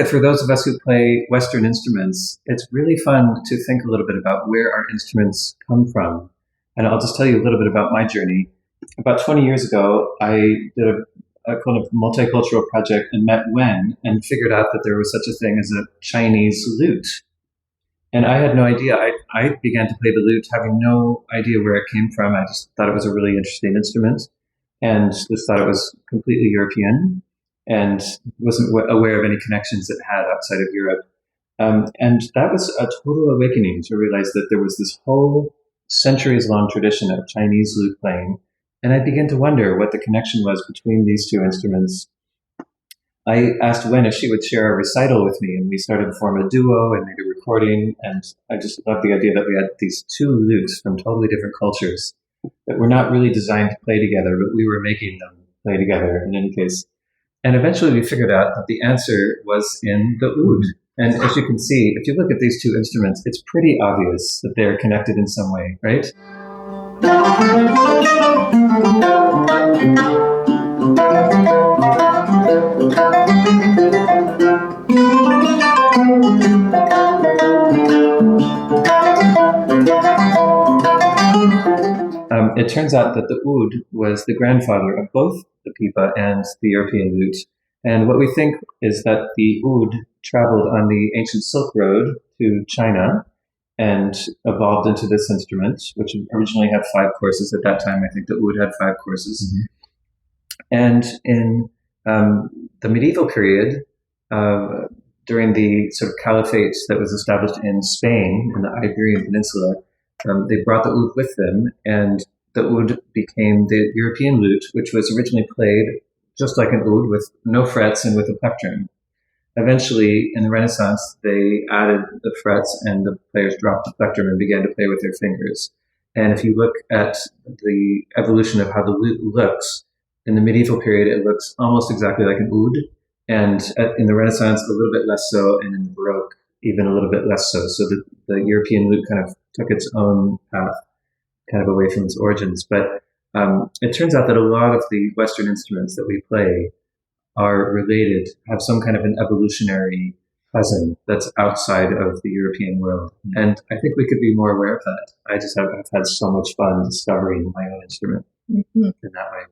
for those of us who play Western instruments, it's really fun to think a little bit about where our instruments come from. And I'll just tell you a little bit about my journey. About 20 years ago, I did a kind of multicultural project and met Wen and figured out that there was such a thing as a Chinese lute. And I had no idea. I began to play the lute having no idea where it came from. I just thought it was a really interesting instrument and just thought it was completely European and wasn't aware of any connections it had outside of Europe. And that was a total awakening to realize that there was this whole centuries-long tradition of Chinese lute playing. And I began to wonder what the connection was between these two instruments. I asked Wen if she would share a recital with me, and we started to form a duo and made a recording. And I just loved the idea that we had these two lutes from totally different cultures that were not really designed to play together, but we were making them play together in any case. And eventually we figured out that the answer was in the oud. And as you can see, if you look at these two instruments, it's pretty obvious that they're connected in some way, right? It turns out that the oud was the grandfather of both the pipa and the European lute. And what we think is that the oud traveled on the ancient Silk Road to China and evolved into this instrument, which originally had 5 courses at that time. I think the oud had 5 courses. Mm-hmm. And in the medieval period, during the sort of caliphate that was established in Spain, in the Iberian Peninsula, they brought the oud with them, and the oud became the European lute, which was originally played just like an oud with no frets and with a plectrum. Eventually, in the Renaissance, they added the frets and the players dropped the plectrum and began to play with their fingers. And if you look at the evolution of how the lute looks, in the medieval period, it looks almost exactly like an oud, and in the Renaissance, a little bit less so, and in the Baroque, even a little bit less so. So the European lute kind of took its own path, kind of away from its origins. But it turns out that a lot of the Western instruments that we play are related, have some kind of an evolutionary cousin that's outside of the European world. And I think we could be more aware of that. I've had so much fun discovering my own instrument in that way.